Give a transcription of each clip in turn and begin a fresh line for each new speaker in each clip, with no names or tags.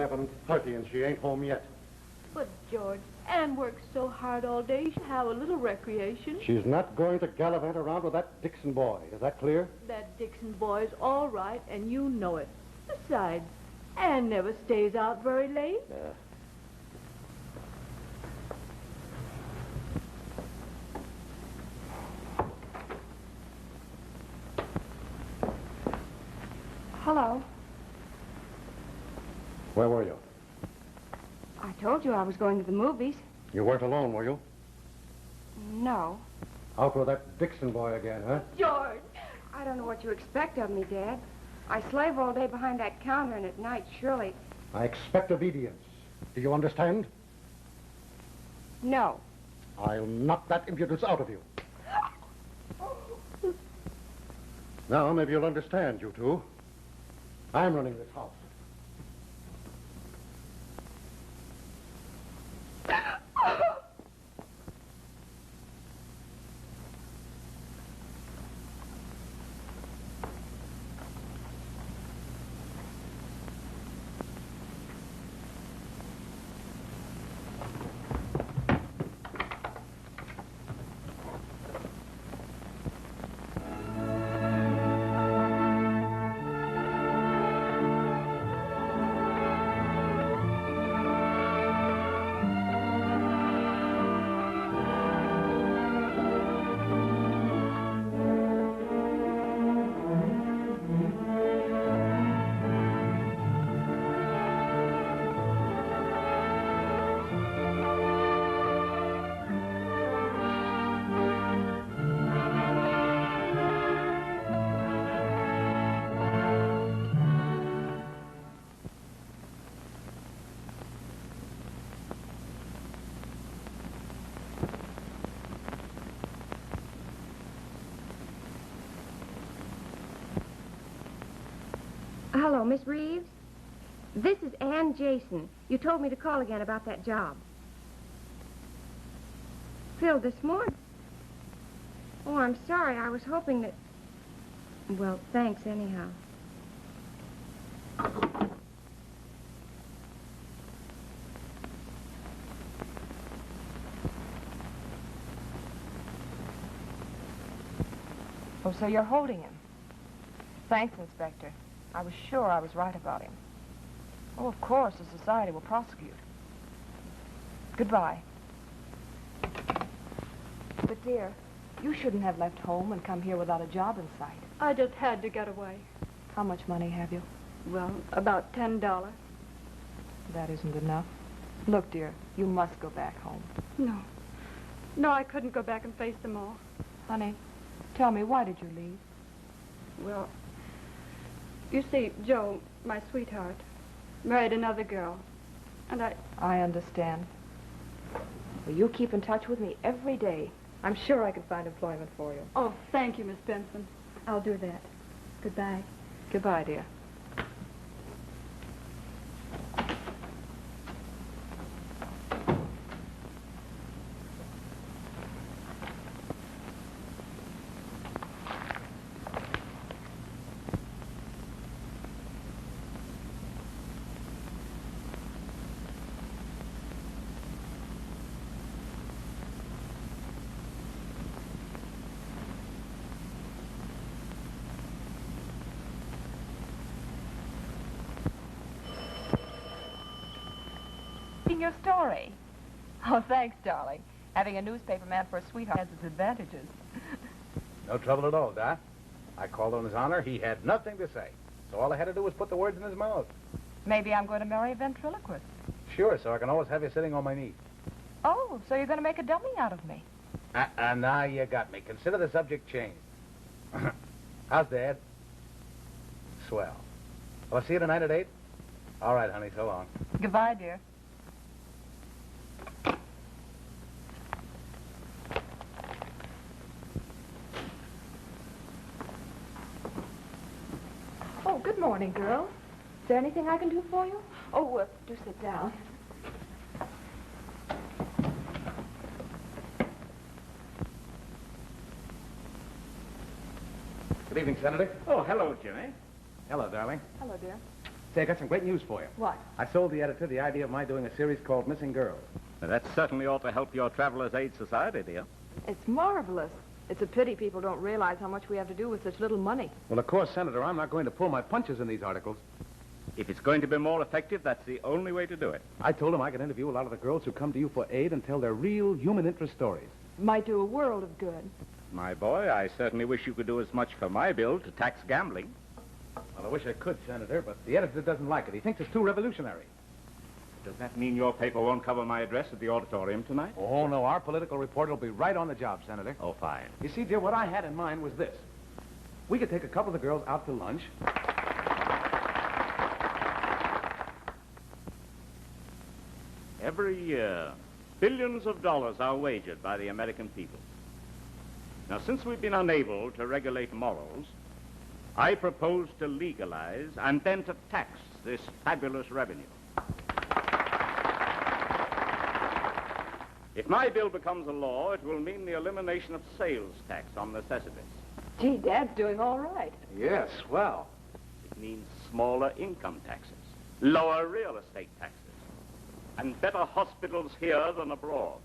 11:30 and she ain't home yet.
But, George, Anne works so hard all day. She should have a little recreation.
She's not going to gallivant around with that Dixon boy. Is that clear?
That Dixon boy's all right, and you know it. Besides, Anne never stays out very late.
Hello.
Where were you?
I told you I was going to the movies.
You weren't alone, were you?
No.
Out with that Dixon boy again, huh?
George!
I don't know what you expect of me, Dad. I slave all day behind that counter, and at night, surely...
I expect obedience. Do you understand?
No.
I'll knock that impudence out of you. Now, maybe you'll understand, you two. I'm running this house.
Hello, Miss Reeves. This is Ann Jason. You told me to call again about that job. Filled this morning. Oh, I'm sorry. I was hoping that... Well, thanks anyhow.
Oh, so you're holding him. Thanks, Inspector. I was sure I was right about him. Oh, of course, the society will prosecute. Goodbye. But, dear, you shouldn't have left home and come here without a job in sight.
I just had to get away.
How much money have you?
Well, about $10.
That isn't enough. Look, dear, you must go back home.
No. No, I couldn't go back and face them all.
Honey, tell me, why did you leave?
Well, you see, Joe, my sweetheart, married another girl. And
I understand. Well, you keep in touch with me every day. I'm sure I can find employment for you.
Oh, thank you, Miss Benson. I'll do that. Goodbye.
Goodbye, dear. Your story. Oh, thanks, darling. Having a newspaper man for a sweetheart has its advantages.
No trouble at all, Doc. I called on his honor. He had nothing to say. So all I had to do was put the words in his mouth.
Maybe I'm going to marry a ventriloquist.
Sure, so I can always have you sitting on my knee.
Oh, so you're going to make a dummy out of me.
Now you got me. Consider the subject changed. How's Dad? Swell. Well, I'll see you tonight at 8? All right, honey, so long.
Goodbye, dear. Oh, good morning, girl. Is there anything I can do for you? Oh, do sit down.
Good evening, Senator.
Oh, hello, Jimmy.
Hello, darling.
Hello, dear.
Say, I got some great news for you.
What?
I sold the editor the idea of my doing a series called Missing Girls.
Now, that certainly ought to help your Travelers' Aid Society, dear.
It's marvelous. It's a pity people don't realize how much we have to do with such little money.
Well, of course, Senator, I'm not going to pull my punches in these articles.
If it's going to be more effective, that's the only way to do it.
I told him I could interview a lot of the girls who come to you for aid and tell their real human interest stories.
Might do a world of good.
My boy, I certainly wish you could do as much for my bill to tax gambling.
Well, I wish I could, Senator, but the editor doesn't like it. He thinks it's too revolutionary.
Does that mean your paper won't cover my address at the auditorium tonight?
Oh, no, our political reporter will be right on the job, Senator.
Oh, fine.
You see, dear, what I had in mind was this. We could take a couple of the girls out to lunch.
Every year, billions of dollars are wagered by the American people. Now, since we've been unable to regulate morals, I propose to legalize and then to tax this fabulous revenue. If my bill becomes a law, it will mean the elimination of sales tax on necessities.
Gee, Dad's doing all right.
Yes, well.
It means smaller income taxes, lower real estate taxes, and better hospitals here than abroad.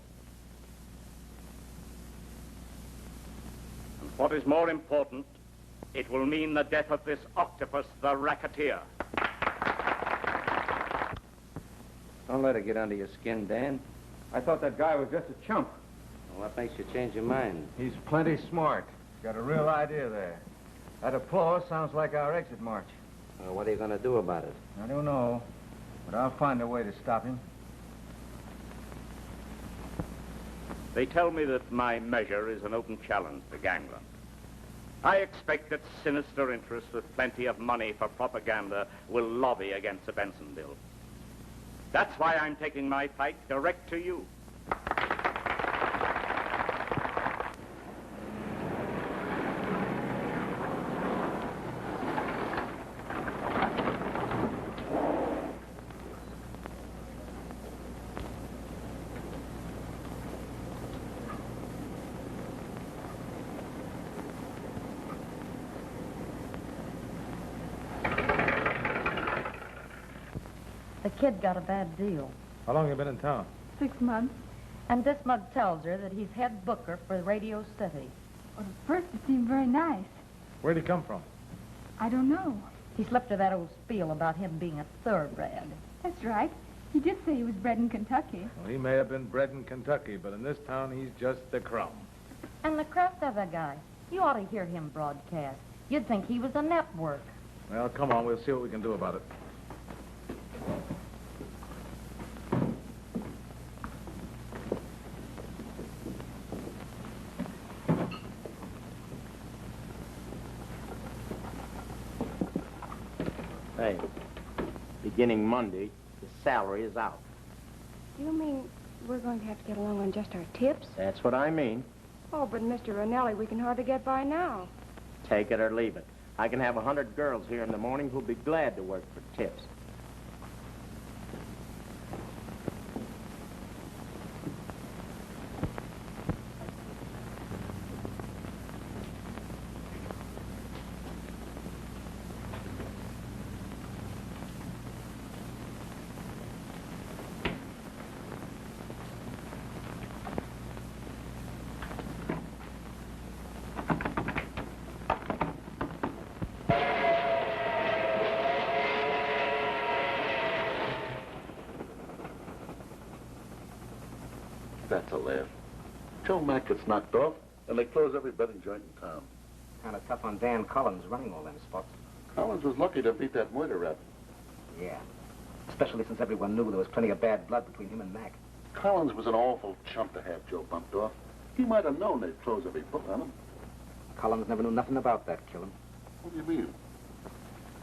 And what is more important, it will mean the death of this octopus, the racketeer.
Don't let it get under your skin, Dan.
I thought that guy was just a chump.
Well, what makes you change your mind?
He's plenty smart. Got a real idea there. That applause sounds like our exit march.
What are you going to do about it?
I don't know, but I'll find a way to stop him.
They tell me that my measure is an open challenge to gangland. I expect that sinister interests with plenty of money for propaganda will lobby against the Benson bill. That's why I'm taking my fight direct to you.
The kid got a bad deal.
How long you been in town?
6 months.
And this mug tells her that he's head booker for Radio City.
Well, at first it seemed very nice.
Where'd he come from?
I don't know.
He slipped her that old spiel about him being a thoroughbred.
That's right. He did say he was bred in Kentucky.
Well, he may have been bred in Kentucky, but in this town, he's just the crumb.
And the craft of a guy. You ought to hear him broadcast. You'd think he was a network.
Well, come on. We'll see what we can do about it.
Hey, beginning Monday, the salary is out.
You mean we're going to have to get along on just our tips?
That's what I mean.
Oh, but Mr. Ranelli, we can hardly get by now.
Take it or leave it. I can have 100 girls here in the morning who'll be glad to work for tips.
That's a laugh. Joe Mack gets knocked off, and they close every betting joint in town.
Kind of tough on Dan Collins running all them spots.
Collins was lucky to beat that murder rap.
Yeah. Especially since everyone knew there was plenty of bad blood between him and Mac.
Collins was an awful chump to have Joe bumped off. He might have known they'd close every book on him.
Collins never knew nothing about that killing.
What do you mean?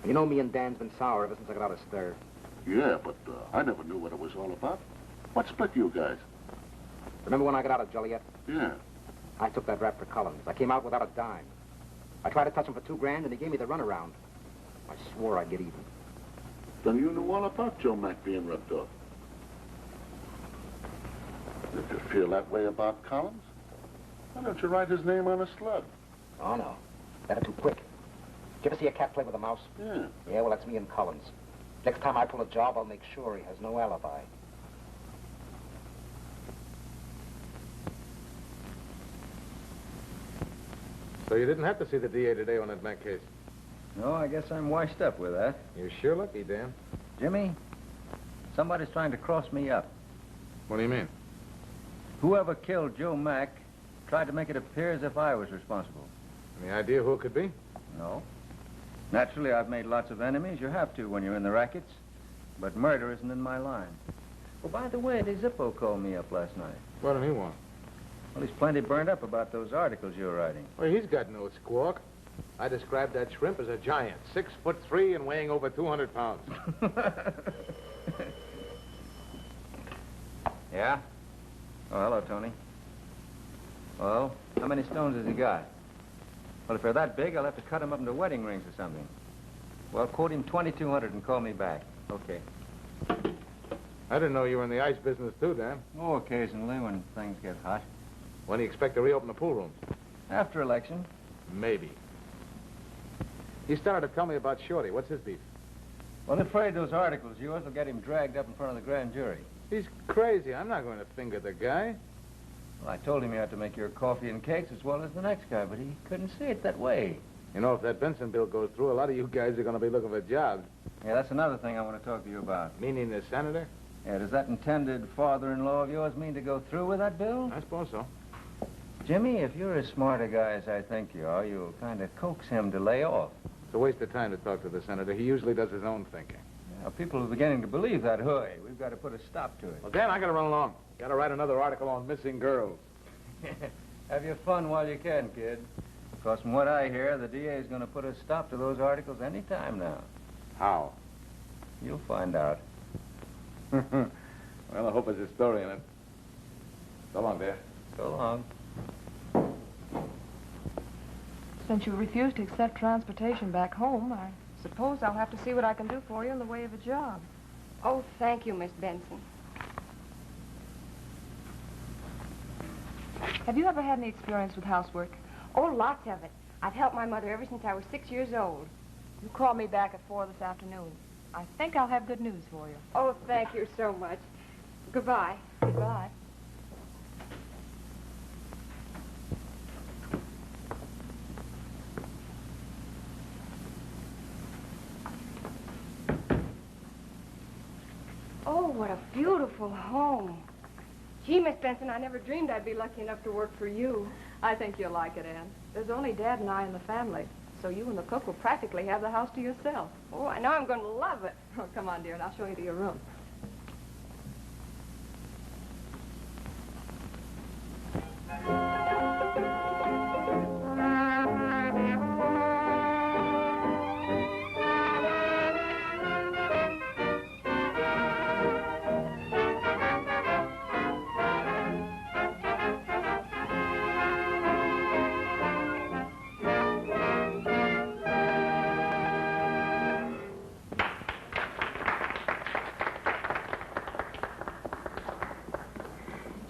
You know me and Dan's been sour ever since I got out of stir.
Yeah, but I never knew what it was all about. What split you guys?
Remember when I got out of Joliet?
Yeah.
I took that rap for Collins. I came out without a dime. I tried to touch him for $2 grand, and he gave me the runaround. I swore I'd get even.
Then you knew all about Joe Mack being ripped off. Did you feel that way about Collins? Why don't you write his name on a slug?
Oh, no. Better too quick. Did you ever see a cat play with a mouse?
Yeah.
Yeah, well, that's me and Collins. Next time I pull a job, I'll make sure he has no alibi.
So you didn't have to see the DA today on that Mac case?
No, I guess I'm washed up with that.
You're sure lucky, Dan.
Jimmy, somebody's trying to cross me up.
What do you mean?
Whoever killed Joe Mack tried to make it appear as if I was responsible.
Any idea who it could be?
No. Naturally, I've made lots of enemies. You have to when you're in the rackets. But murder isn't in my line. Oh, by the way, the Zippo called me up last night.
What did he want?
Well, he's plenty burned up about those articles you were writing.
Well, he's got no squawk. I described that shrimp as a giant, 6'3" and weighing over 200 pounds.
Yeah? Oh, hello, Tony. Well, how many stones has he got? Well, if they're that big, I'll have to cut them up into wedding rings or something. Well, quote him 2,200 and call me back. Okay.
I didn't know you were in the ice business, too, Dan.
Oh, occasionally when things get hot.
When do you expect to reopen the pool rooms?
After election.
Maybe. He started to tell me about Shorty. What's his beef?
Well, I'm afraid those articles of yours will get him dragged up in front of the grand jury.
He's crazy. I'm not going to finger the guy.
Well, I told him you had to make your coffee and cakes as well as the next guy, but he couldn't see it that way.
You know, if that Benson bill goes through, a lot of you guys are going to be looking for jobs.
Yeah, that's another thing I want to talk to you about.
Meaning the senator?
Yeah, does that intended father-in-law of yours mean to go through with that bill?
I suppose so.
Jimmy, if you're as smart a guy as I think you are, you'll kind of coax him to lay off.
It's a waste of time to talk to the senator. He usually does his own thinking.
Now, people are beginning to believe that hooey. We've got to put a stop to it.
Well, Dan, I got to run along. Got to write another article on missing girls.
Have your fun while you can, kid. Because from what I hear, the DA is going to put a stop to those articles any time now.
How?
You'll find out.
Well, I hope there's a story in it. So long, dear.
So long.
Since you refuse to accept transportation back home, I suppose I'll have to see what I can do for you in the way of a job.
Oh, thank you, Miss Benson.
Have you ever had any experience with housework?
Oh, lots of it. I've helped my mother ever since I was 6 years old.
You call me back at 4 this afternoon. I think I'll have good news for you.
Oh, thank you so much. Goodbye.
Goodbye.
Oh, what a beautiful home. Gee, Miss Benson, I never dreamed I'd be lucky enough to work for you.
I think you'll like it, Anne. There's only Dad and I in the family, so you and the cook will practically have the house to yourself.
Oh, I know I'm going to love it.
Oh, come on, dear, and I'll show you to your room.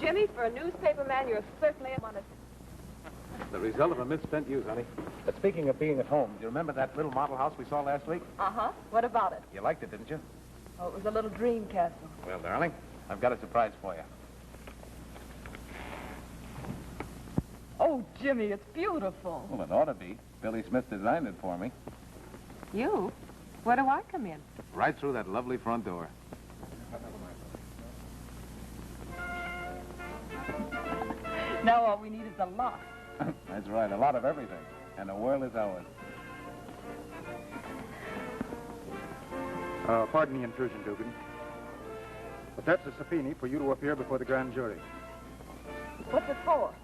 Jimmy, for a newspaper man, you're certainly a honest.
The result of a misspent youth, honey. But speaking of being at home, do you remember that little model house we saw last week?
Uh-huh. What about it?
You liked it, didn't you?
Oh, it was a little dream castle.
Well, darling, I've got a surprise for you.
Oh, Jimmy, it's beautiful.
Well, it ought to be. Billy Smith designed it for me.
You? Where do I come in?
Right through that lovely front door.
Now all we need is a lot.
That's right, a lot of everything. And the world is ours.
Pardon the intrusion, Dugan. But that's a subpoena for you to appear before the grand jury.
What's it for?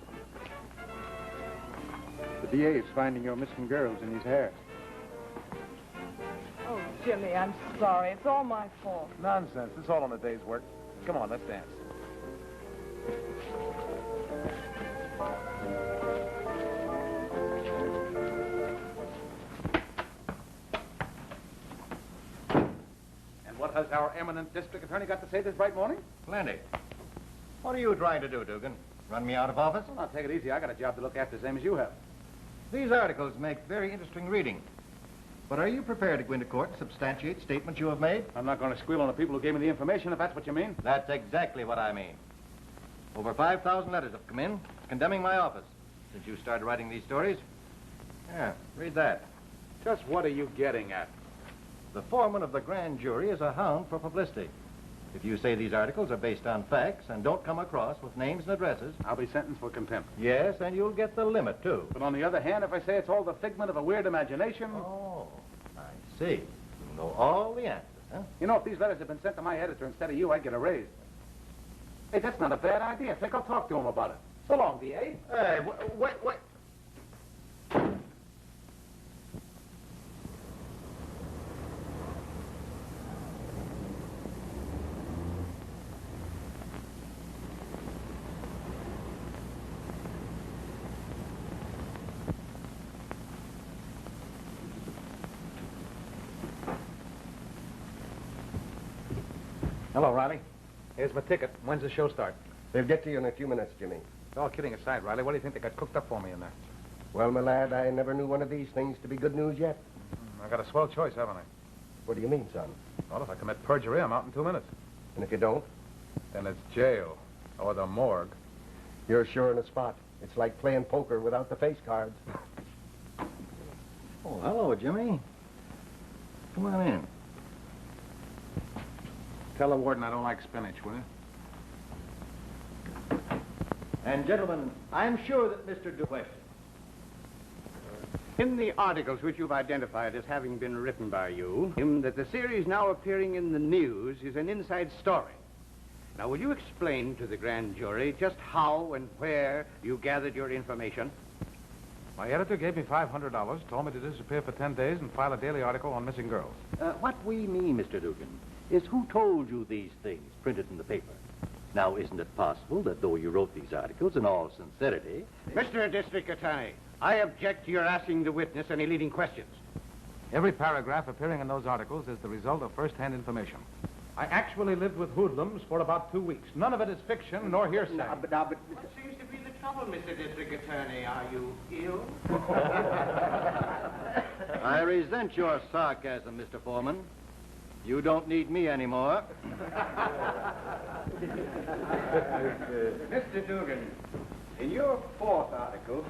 The DA is finding your missing girls in his hair.
Oh, Jimmy, I'm sorry. It's all my fault.
Nonsense. It's all on a day's work. Come on, let's dance. And what has our eminent district attorney got to say this bright morning?
Plenty. What are you trying to do, Dugan? Run me out of office?
Well, now, take it easy. I got a job to look after the same as you have.
These articles make very interesting reading. But are you prepared to go into court and substantiate statements you have made?
I'm not going to squeal on the people who gave me the information, if that's what you mean.
That's exactly what I mean. Over 5,000 letters have come in condemning my office since you started writing these stories. Yeah, read that.
Just what are you getting at?
The foreman of the grand jury is a hound for publicity. If you say these articles are based on facts and don't come across with names and addresses...
I'll be sentenced for contempt.
Yes, and you'll get the limit, too.
But on the other hand, if I say it's all the figment of a weird imagination...
Oh, I see. You know all the answers, huh?
You know, if these letters had been sent to my editor instead of you, I'd get a raise. Hey, that's not a bad idea. Think I'll talk to him about it. So long, D.A.
Hey, wait.
Hello, Riley. Here's my ticket. When's the show start?
They'll get to you in a few minutes, Jimmy.
All kidding aside, Riley, what do you think they got cooked up for me in there?
Well, my lad, I never knew one of these things to be good news yet.
I got a swell choice, haven't I?
What do you mean, son?
Well, if I commit perjury, I'm out in 2 minutes.
And if you don't?
Then it's jail or the morgue.
You're sure in a spot. It's like playing poker without the face cards.
Oh, hello, Jimmy. Come on in.
Tell the warden I don't like spinach, will you?
And, gentlemen, I'm sure that Mr. Question.
In the articles which you've identified as having been written by you, that the series now appearing in the news is an inside story. Now, will you explain to the grand jury just how and where you gathered your information?
My editor gave me $500, told me to disappear for 10 days and file a daily article on missing girls.
What we mean, Mr. Dugan, is who told you these things printed in the paper. Now, isn't it possible that though you wrote these articles in all sincerity... Mr. District Attorney, I object to your asking the witness any leading questions.
Every paragraph appearing in those articles is the result of first-hand information. I actually lived with hoodlums for about 2 weeks. None of it is fiction nor hearsay.
But what seems to be the trouble, Mr. District Attorney? Are you ill?
I resent your sarcasm, Mr. Foreman. You don't need me anymore.
Mr. Dugan, in your fourth article,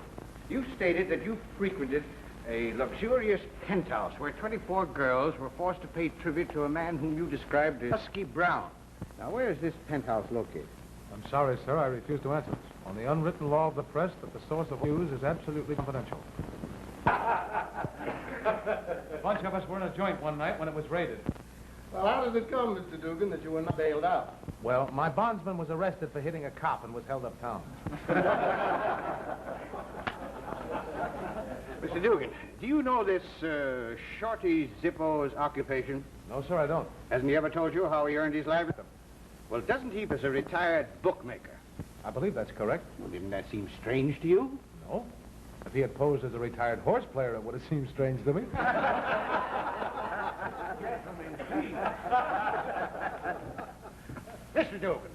you stated that you frequented a luxurious penthouse where 24 girls were forced to pay tribute to a man whom you described as Husky Brown. Now, where is this penthouse located?
I'm sorry, sir. I refuse to answer this. On the unwritten law of the press that the source of news is absolutely confidential. A bunch of us were in a joint one night when it was raided.
Well, how did it come, Mr. Dugan, that you were not bailed out?
Well, my bondsman was arrested for hitting a cop and was held uptown.
Mr. Dugan, do you know this Shorty Zippo's occupation?
No, sir, I don't.
Hasn't he ever told you how he earned his livelihood? Well, doesn't he as a retired bookmaker?
I believe that's correct.
Well, didn't that seem strange to you?
No. If he had posed as a retired horse player, it would have seemed strange to me.
Mr. Dugan,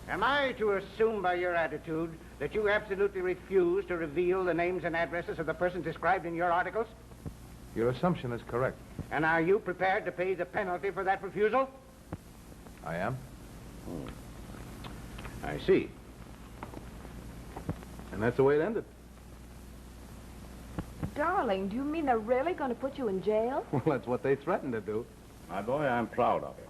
am I to assume by your attitude that you absolutely refuse to reveal the names and addresses of the persons described in your articles?
Your assumption is correct.
And are you prepared to pay the penalty for that refusal?
I am.
I see.
And that's the way it ended.
Darling, do you mean they're really going to put you in jail?
Well, that's what they threatened to do.
My boy, I'm proud of you.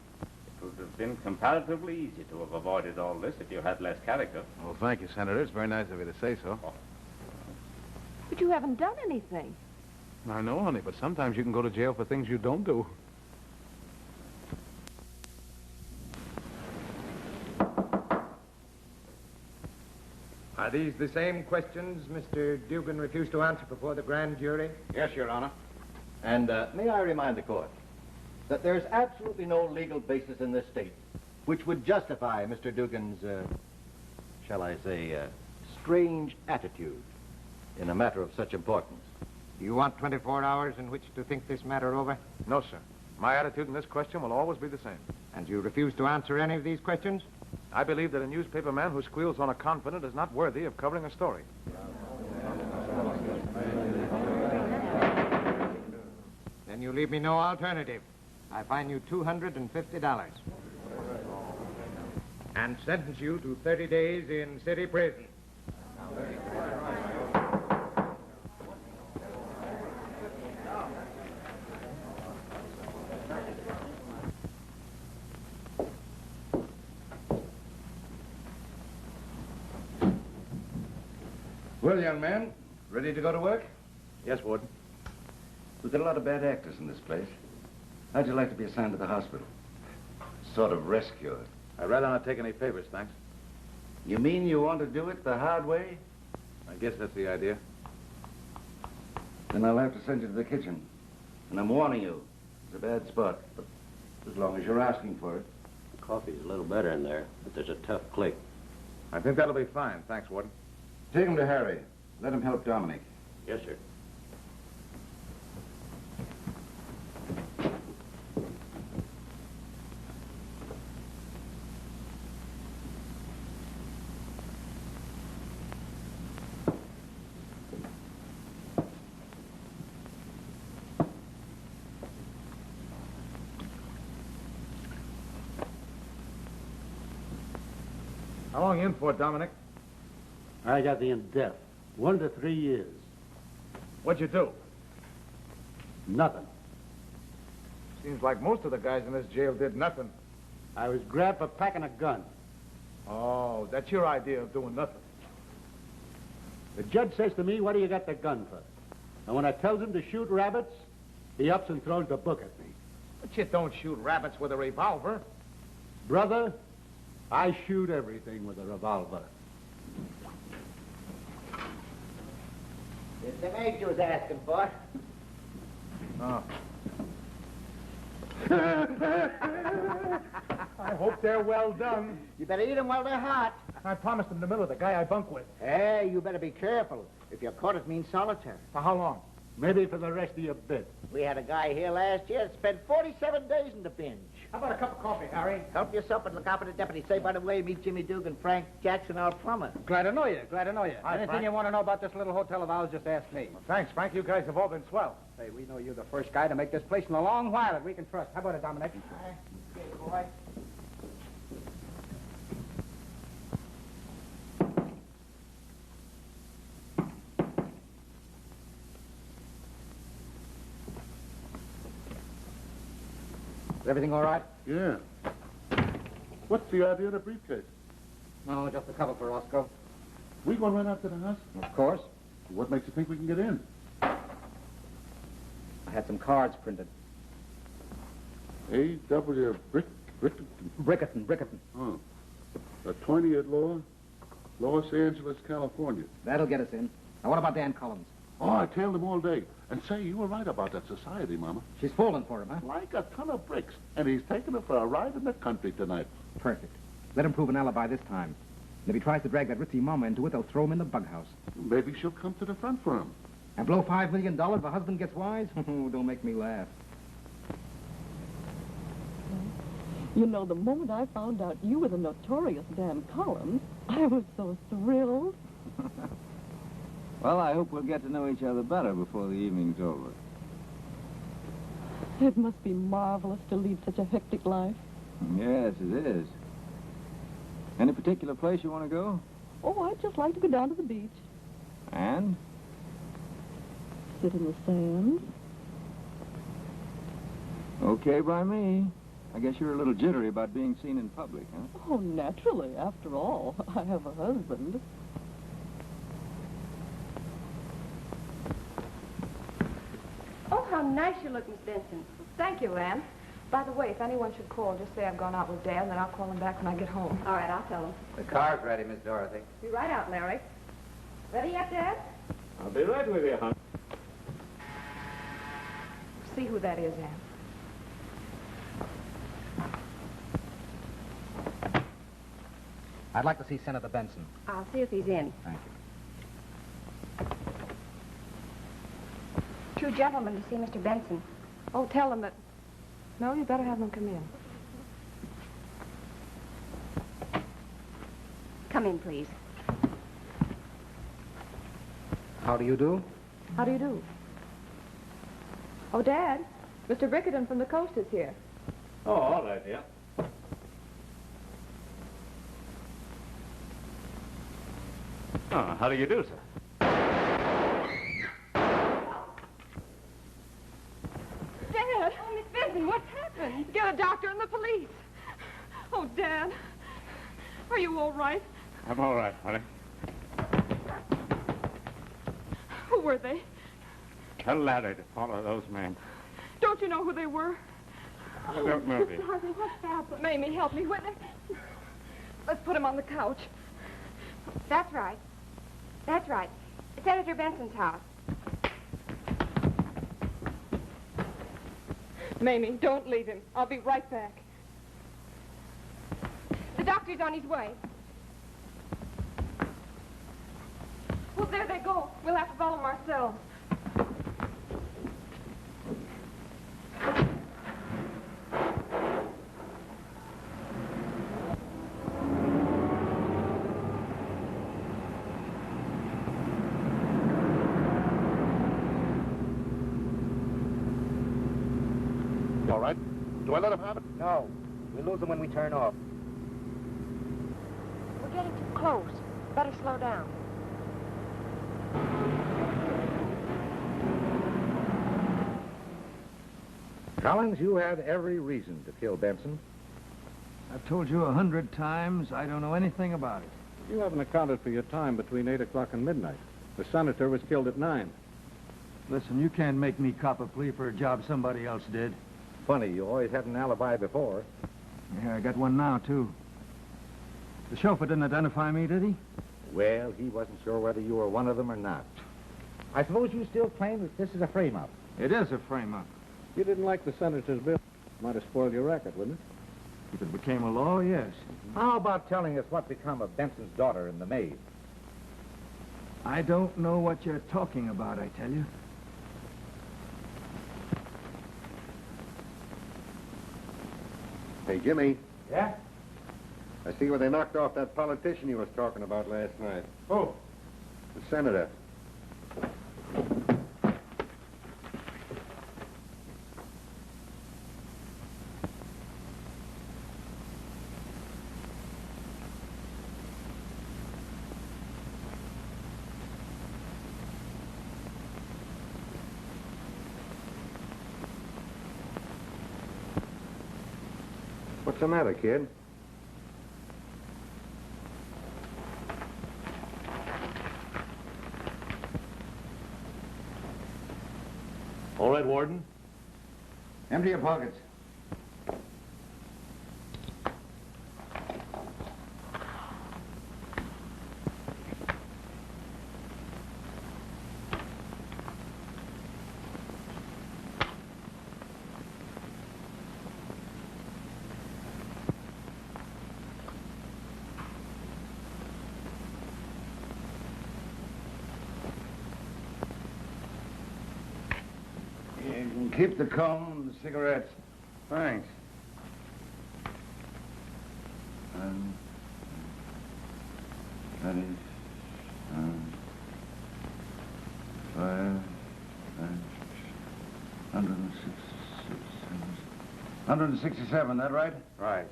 It would have been comparatively easy to have avoided all this if you had less character.
Well, thank you, Senator. It's very nice of you to say so.
But you haven't done anything.
I know, honey, but sometimes you can go to jail for things you don't do.
Are these the same questions Mr. Dugan refused to answer before the grand jury?
Yes, Your Honor.
And may I remind the court that there's absolutely no legal basis in this state which would justify Mr. Dugan's, shall I say, strange attitude in a matter of such importance.
You want 24 hours in which to think this matter over?
No, sir. My attitude in this question will always be the same.
And you refuse to answer any of these questions?
I believe that a newspaper man who squeals on a confidant is not worthy of covering a story.
you leave me no alternative. I fine you $250. And sentence you to 30 days in city prison.
Well, young man, ready to go to work?
Yes, Warden.
We've got a lot of bad actors in this place. How'd you like to be assigned to the hospital? Sort of rescue.
I'd rather not take any favors, thanks.
You mean you want to do it the hard way?
I guess that's the idea.
Then I'll have to send you to the kitchen. And I'm warning you, it's a bad spot, but as long as you're asking for it.
Coffee's a little better in there, but there's a tough click.
I think that'll be fine. Thanks, Warden.
Take him to Harry. Let him help Dominic.
Yes, sir.
How long you in for, Dominic?
I got the in death. 1 to 3 years.
What'd you do?
Nothing.
Seems like most of the guys in this jail did nothing.
I was grabbed for packing a gun.
Oh, that's your idea of doing nothing.
The judge says to me, what do you got the gun for? And when I tells him to shoot rabbits, he ups and throws the book at me.
But you don't shoot rabbits with a revolver.
Brother, I shoot everything with a revolver.
It's the eggs you was asking for.
Oh. I hope they're well done.
You better eat them while they're hot.
I promised them to Miller, the guy I bunk with.
Hey, you better be careful. If you're caught, it means solitary.
For how long?
Maybe for the rest of your bit.
We had a guy here last year that spent 47 days in the binge.
How about a cup of coffee, Harry?
Help yourself and look out for the deputy. Say, by the way, meet Jimmy Dugan, Frank Jackson, our plumber.
Glad to know you. Glad to know you.
Hi,
Anything
Frank.
you want to know about this little hotel of ours, just ask me.
Well, thanks, Frank. You guys have all been swell.
Hey, we know you're the first guy to make this place in a long while that we can trust. How about it, Dominic?
Okay, boy.
Is everything all right?
Yeah. What's the idea of the briefcase?
No, just a cover for Roscoe.
We going right out to the house?
Of course.
What makes you think we can get in?
I had some cards printed.
A.W.
Brickerton.
Oh. Attorney at law, Los Angeles, California.
That'll get us in. Now, what about Dan Collins?
Oh, I tailed him all day. And say, you were right about that society, Mama.
She's falling for him, huh?
Like a ton of bricks. And he's taking her for a ride in the country tonight.
Perfect. Let him prove an alibi this time. And if he tries to drag that ritzy mama into it, they'll throw him in the bug house.
Maybe she'll come to the front for him.
And blow $5 million if her husband gets wise? Don't make me laugh.
You know, the moment I found out you were the notorious Dan Collins, I was so thrilled.
Well, I hope we'll get to know each other better before the evening's over.
It must be marvelous to lead such a hectic life.
Yes, it is. Any particular place you want to go?
Oh, I'd just like to go down to the beach.
And?
Sit in the sands.
Okay by me. I guess you're a little jittery about being seen in public, huh?
Oh, naturally. After all, I have a husband.
Oh, how nice you look, Miss Benson.
Thank you, Ann. By the way, if anyone should call, just say I've gone out with Dad, and then I'll call him back when I get home.
All right, I'll tell him.
The car's ready, Miss Dorothy.
Be right out, Larry. Ready yet, Dad?
I'll be right with you, hon.
See who that is, Ann.
I'd like to see Senator Benson.
I'll see if he's in.
Thank you.
Two gentlemen to see Mr. Benson.
Oh, tell them that... No, you better have them come in.
Come in, please.
How do you do?
How do you do? Oh, Dad, Mr. Rickerton from the coast is here.
Oh, all right, yeah. Oh, how do you do, sir?
Dad! Oh, Miss Benson, what's happened? Get a doctor and the police. Oh, Dad. Are you all right?
I'm all right, honey.
Who were they?
Tell Larry to follow those men.
Don't you know who they were?
I don't know, dear.
Harvey, what's happened? Mamie, help me. Let's put him on the couch.
That's right. That's right. Senator Benson's house.
Mamie, don't leave him. I'll be right back.
The doctor's on his way.
Well, there they go. We'll have to follow them ourselves.
You all right? Do I let him have it?
No. We lose them when we turn off.
We're getting too close. Better slow down.
Collins, you had every reason to kill Benson.
I've told you 100 times I don't know anything about it.
You haven't accounted for your time between 8 o'clock and midnight. The senator was killed at 9.
Listen, you can't make me cop a plea for a job somebody else did.
Funny, you always had an alibi before.
Yeah, I got one now, too. The chauffeur didn't identify me, did he?
Well, he wasn't sure whether you were one of them or not. I suppose you still claim that this is a frame-up.
It is a frame-up.
You didn't like the senator's bill. Might have spoiled your record, wouldn't it?
If it became a law, yes.
How about telling us what become of Benson's daughter and the maid?
I don't know what you're talking about, I tell you.
Hey, Jimmy.
Yeah?
I see where they knocked off that politician you was talking about last night.
Who?
The senator. What's the matter, kid?
All right, Warden.
Empty your pockets. You can keep the comb and the cigarettes.
Thanks.
That is... 167, that right?
Right.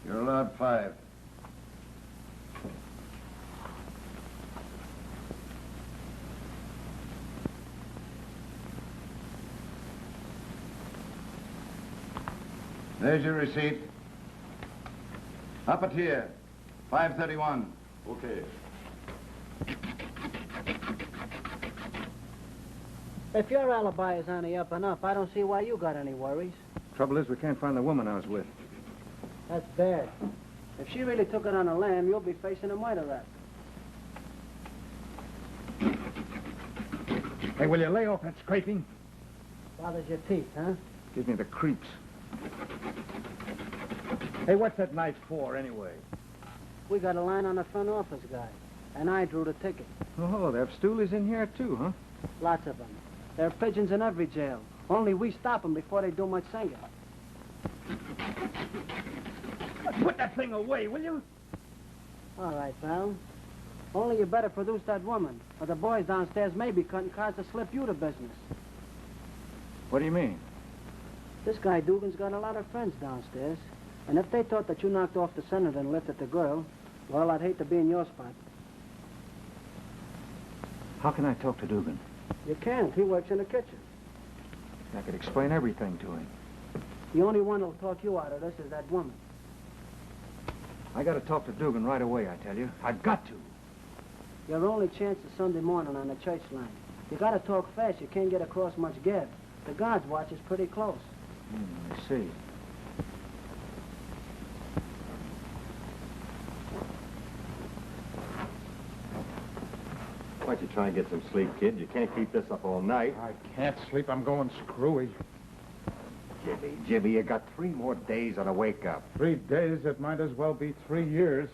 You're allowed 5. There's your receipt. Up a tier. 531.
Okay.
If your alibi is on the up and up, I don't see why you got any worries.
Trouble is, we can't find the woman I was with.
That's bad. If she really took it on a lamb, you'll be facing a murder rap.
Hey, will you lay off that scraping?
Bothers your teeth, huh?
Gives me the creeps. Hey, what's that knife for, anyway?
We got a line on the front office guy, and I drew the ticket.
Oh, they have stoolies in here, too, huh?
Lots of them. There are pigeons in every jail. Only we stop them before they do much singing.
Put that thing away, will you?
All right, pal. Only you better produce that woman, or the boys downstairs may be cutting cards to slip you to business.
What do you mean?
This guy Dugan's got a lot of friends downstairs. And if they thought that you knocked off the senator and lifted the girl, well, I'd hate to be in your spot.
How can I talk to Dugan?
You can't. He works in the kitchen.
I could explain everything to him.
The only one who'll talk you out of this is that woman.
I got to talk to Dugan right away, I tell you. I've got to.
Your only chance is Sunday morning on the church line. You got to talk fast. You can't get across much gab. The guard's watch is pretty close.
I see.
Why don't you try and get some sleep, kid? You can't keep this up all night.
I can't sleep. I'm going screwy.
Jimmy, you got 3 more days on a wake-up.
3 days, it might as well be 3 years.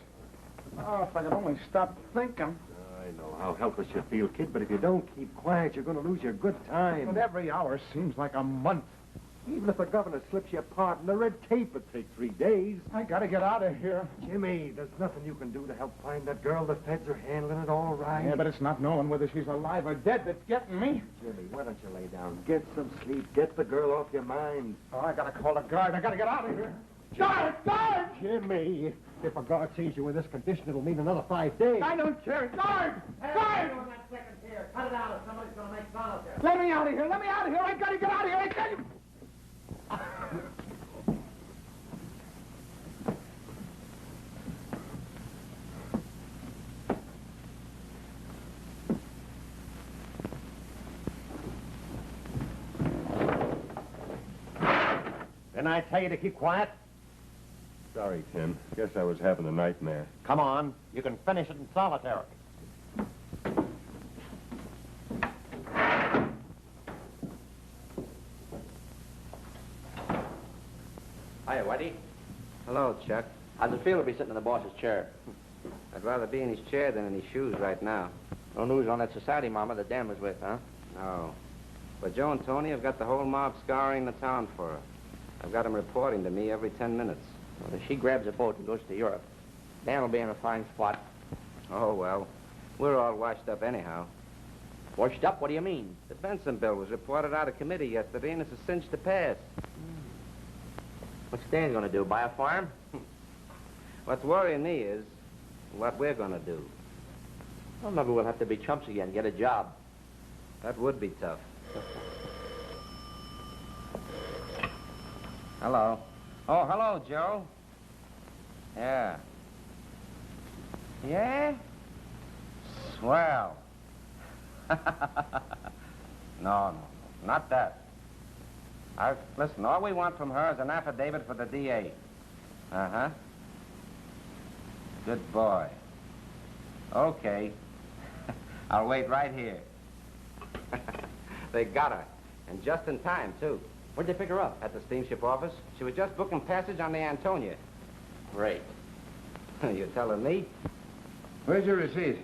Oh, if I could only stop thinking.
I know how helpless you feel, kid, but if you don't keep quiet, you're going to lose your good time.
But every hour seems like a month.
Even if the governor slips you a pardon, the red tape would take 3 days.
I gotta get out of here.
Jimmy, there's nothing you can do to help find that girl. The feds are handling it all right.
Yeah, but it's not knowing whether she's alive or dead that's getting me.
Jimmy, why don't you lay down? Get some sleep. Get the girl off your mind.
Oh, I gotta call a guard. I gotta get out of here. Guard! Guard!
Jimmy, if a guard sees you in this condition, it'll mean another 5 days.
I don't care. Guard! Guard!
Cut it out or somebody's gonna make fun of you.
Let me out of here. Let me out of here. I gotta get out of here. I tell you.
Didn't I tell you to keep quiet?
Sorry, Tim. Guess I was having a nightmare.
Come on. You can finish it in solitary.
Hiya, Whitey.
Hello, Chuck.
How's it feel to be sitting in the boss's chair?
I'd rather be in his chair than in his shoes right now.
No news on that society mama that Dan was with, huh?
No. But Joe and Tony have got the whole mob scouring the town for her. I've got them reporting to me every 10 minutes.
Well, if she grabs a boat and goes to Europe, Dan will be in a fine spot.
Oh, well. We're all washed up anyhow.
Washed up? What do you mean?
The Benson bill was reported out of committee yesterday, and it's a cinch to pass.
What's Dan gonna do, buy a farm?
What's worrying me is what we're gonna do.
Well, maybe we'll have to be chumps again, get a job.
That would be tough. Hello. Oh, hello, Joe. Yeah. Yeah? Swell. No, not that. Listen, all we want from her is an affidavit for the DA. Uh-huh. Good boy. Okay. I'll wait right here. They got her. And just in time, too.
Where'd they pick her up?
At the steamship office. She was just booking passage on the Antonia.
Great.
You're telling me?
Where's your receipt?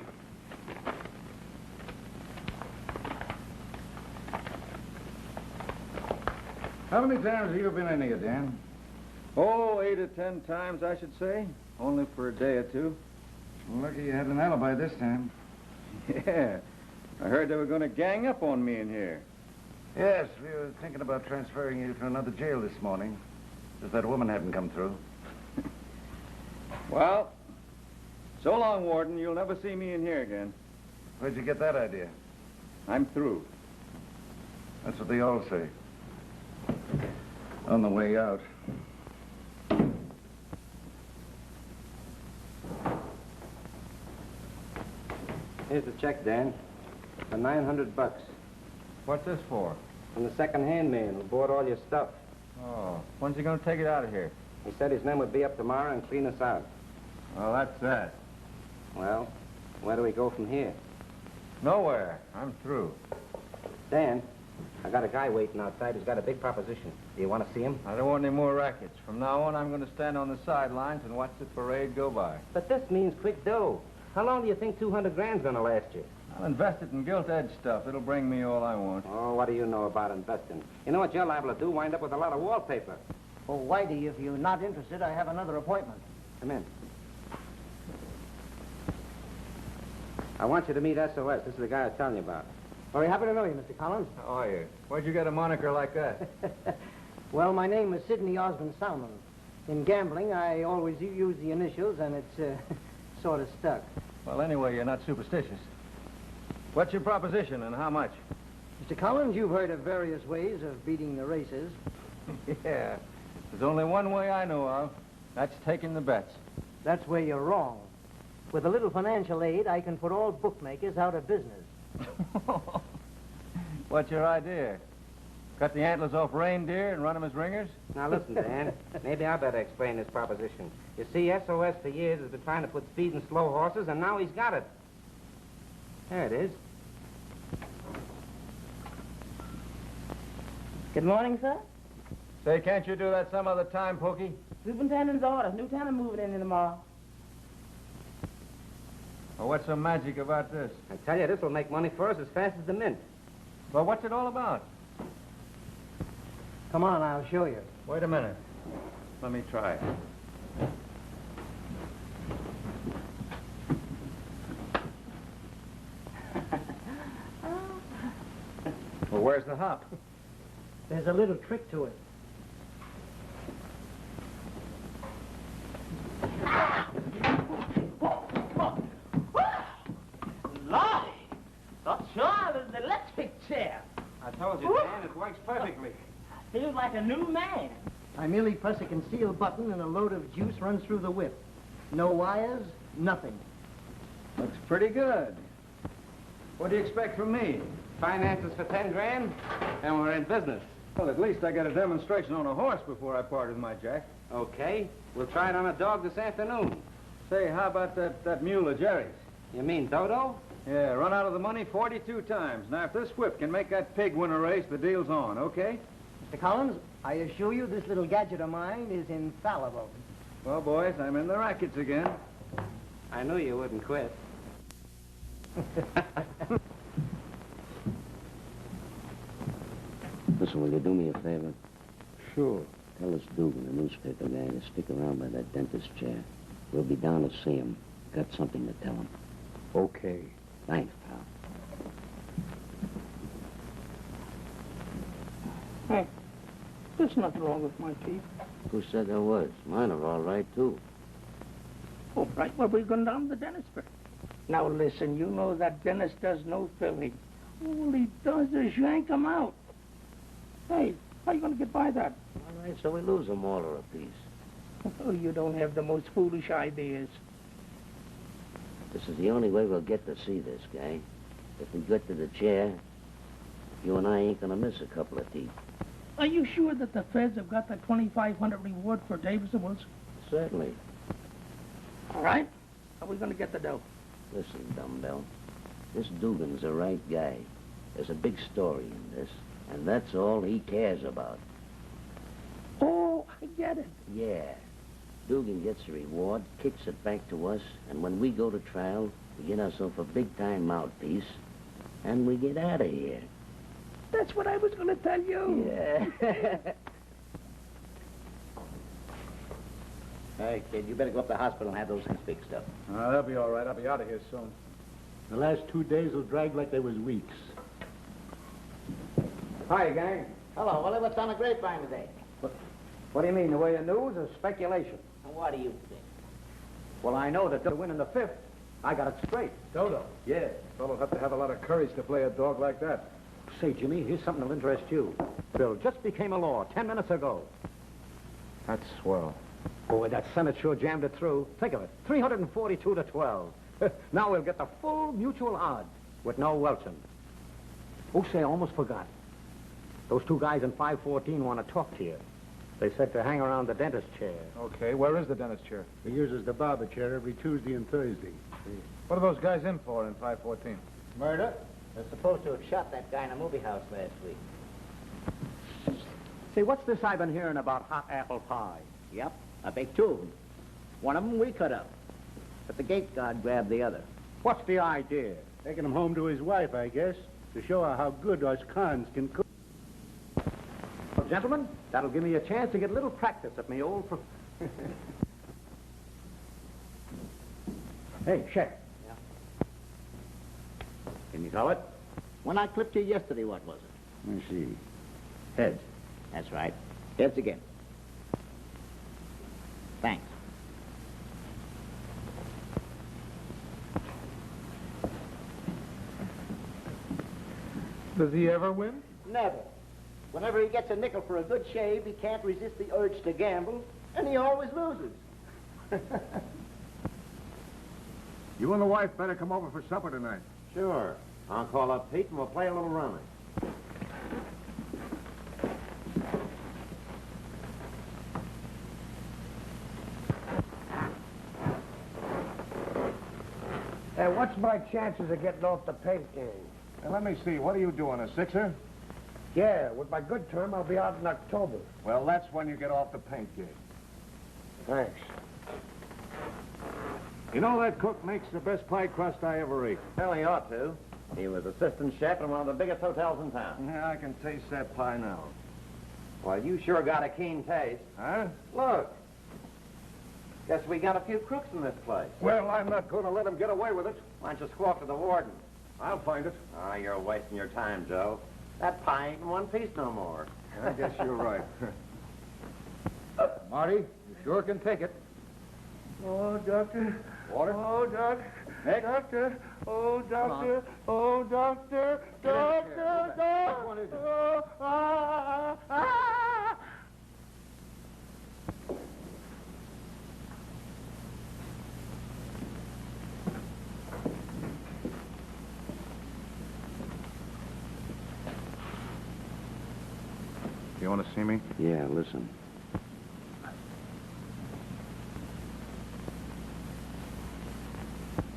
How many times have you been in here, Dan?
Oh, 8 or 10 times, I should say. Only for a day or two.
Lucky you had an alibi this time.
Yeah. I heard they were going to gang up on me in here.
Yes, we were thinking about transferring you to another jail this morning. If that woman hadn't come through.
Well, so long, Warden. You'll never see me in here again.
Where'd you get that idea?
I'm through.
That's what they all say. On the way out.
Here's the check, Dan. For $900.
What's this for?
From the second-hand man who bought all your stuff.
Oh, when's he going to take it out of here?
He said his men would be up tomorrow and clean us out.
Well, that's that.
Well, where do we go from here?
Nowhere. I'm through.
Dan, I got a guy waiting outside who's got a big proposition. Do you want to see him?
I don't want any more rackets. From now on, I'm going to stand on the sidelines and watch the parade go by.
But this means quick dough. How long do you think 200 grand's going to last you?
I'll invest it in gilt-edged stuff. It'll bring me all I want.
Oh, what do you know about investing? You know what you're liable to do? Wind up with a lot of wallpaper.
Oh, Whitey, if you're not interested, I have another appointment.
Come in. I want you to meet SOS. This is the guy I was telling you about.
Very happy to know you, Mr. Collins.
How are you? Where'd you get a moniker like that?
Well, my name is Sidney Osmond Salmon. In gambling, I always use the initials, and it's sort of stuck.
Well, anyway, you're not superstitious. What's your proposition and how much?
Mr. Collins, you've heard of various ways of beating the races.
Yeah. There's only one way I know of. That's taking the bets.
That's where you're wrong. With a little financial aid, I can put all bookmakers out of business.
What's your idea? Cut the antlers off reindeer and run them as ringers?
Now, listen, Dan. Maybe I better explain this proposition. You see, SOS for years has been trying to put speed in slow horses, and now he's got it. There it is.
Good morning, sir.
Say, can't you do that some other time, Pokey?
Superintendent's orders. New tenant moving in tomorrow.
Well, what's so magic about this?
I tell you, this will make money for us as fast as the mint.
Well, what's it all about?
Come on, I'll show you.
Wait a minute. Let me try. Well, where's the hop?
There's a little trick to it.
Lord, that's sure is the electric chair.
I told you, Dan, it works perfectly.
Feels like a new man.
I merely press a conceal button and a load of juice runs through the whip. No wires, nothing.
Looks pretty good. What do you expect from me?
Finances for 10 grand, and we're in business.
Well, at least I get a demonstration on a horse before I part with my jack.
Okay. We'll try it on a dog this afternoon.
Say, how about that mule of Jerry's?
You mean Dodo?
Yeah, run out of the money 42 times. Now, if this whip can make that pig win a race, the deal's on, okay?
Mr. Collins, I assure you this little gadget of mine is infallible.
Well, boys, I'm in the rackets again.
I knew you wouldn't quit.
Listen, will you do me a favor?
Sure.
Tell this Dugan, the newspaper guy, to stick around by that dentist chair. We'll be down to see him. Got something to tell him.
Okay.
Thanks, pal.
Hey, there's nothing wrong with my teeth.
Who said there was? Mine are all right, too.
All right, well, we're going down to the dentist first. Now, listen, you know that dentist does no filling. All he does is yank 'em out. Hey, how you going to get by that?
All right, so we lose them all or a piece.
Oh, you don't have the most foolish ideas.
This is the only way we'll get to see this guy. If we get to the chair, you and I ain't gonna miss a couple of teeth.
Are you sure that the feds have got that $2,500 reward for Davison Wilson?
Certainly.
All right. How are we going to get the dough?
Listen, dumbbell. This Dugan's the right guy. There's a big story in this, and that's all he cares about.
Oh, I get it.
Yeah. Dugan gets the reward, kicks it back to us, and when we go to trial, we get ourselves a big-time mouthpiece, and we get out of here.
That's what I was going to tell you.
Yeah.
All right, kid, you better go up to the hospital and have those things fixed up.
That'll be all right. I'll be out of here soon.
The last 2 days will drag like they was weeks.
Hi, gang.
Hello, Willie. What's on the grapevine today?
What do you mean, the way of news or speculation?
And what do you think?
Well, I know that they'll win in the 5th. I got it straight.
Dodo?
Yeah.
Fellow'll have to have a lot of courage to play a dog like that.
Say, Jimmy, here's something that'll interest you. Bill just became a law 10 minutes ago.
That's swell.
Boy, that Senate sure jammed it through. Think of it, 342 to 12. Now we'll get the full mutual odds with no Welching. Oh, say, I almost forgot. Those two guys in 514 want to talk to you. They said to hang around the dentist chair.
Okay, where is the dentist chair?
He uses the barber chair every Tuesday and Thursday.
What are those guys in for in 514?
Murder? They're supposed to have shot that guy in a movie house last week.
Say, what's this I've been hearing about hot apple pie?
Yep, a big two. One of them we cut up. But the gate guard grabbed the other.
What's the idea?
Taking him home to his wife, I guess, to show her how good us cons can cook.
Well, gentlemen, that'll give me a chance to get a little practice at me old... Hey, Shep.
Yeah.
Can you tell it?
When I clipped you yesterday, what was it?
Let me see. Heads.
That's right.
Heads again. Thanks.
Does he ever win?
Never. Whenever he gets a nickel for a good shave, he can't resist the urge to gamble, and he always loses.
You and the wife better come over for supper tonight.
Sure. I'll call up Pete and we'll play a little rummy.
What's my chances of getting off the paint game?
Now, let me see. What are you doing, a sixer?
Yeah, with my good term, I'll be out in October.
Well, that's when you get off the paint game.
Thanks.
You know, that cook makes the best pie crust I ever ate.
Well, he ought to. He was assistant chef in one of the biggest hotels in town.
Yeah, I can taste that pie now.
Well, you sure got a keen taste.
Huh?
Look. Guess we got a few crooks in this place.
Well, I'm not going to let him get away with it.
Why don't you squawk to the warden?
I'll find it.
Ah, you're wasting your time, Joe. That pie ain't in one piece no more.
I guess you're right.
Marty, you sure can take it.
Oh, doctor.
Water?
Oh, doctor.
Nick?
Doctor. Oh, doctor. Oh, doctor. Doctor. Doctor.
Which one is it?
Oh, ah.
You want to see me?
Yeah, listen.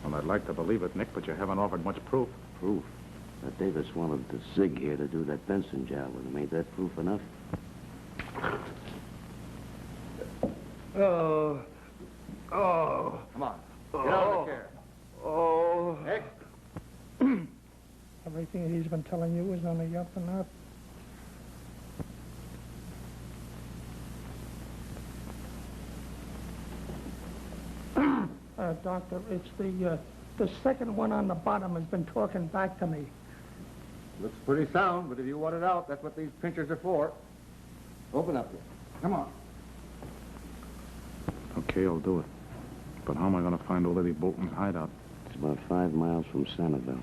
Well, I'd like to believe it, Nick, but you haven't offered much proof.
Proof? That Davis wanted the Sig here to do that Benson job with him. Ain't that proof enough?
Oh. Oh.
Come on.
Oh.
Get out of the chair.
Oh.
Nick?
Everything he's been telling you is on the up and up. Doctor, it's the second one on the bottom has been talking back to me.
Looks pretty sound, but if you want it out, that's what these pinchers are for. Open up here. Come on.
Okay, I'll do it. But how am I going to find old Eddie Bolton's hideout?
It's about 5 miles from Centerville.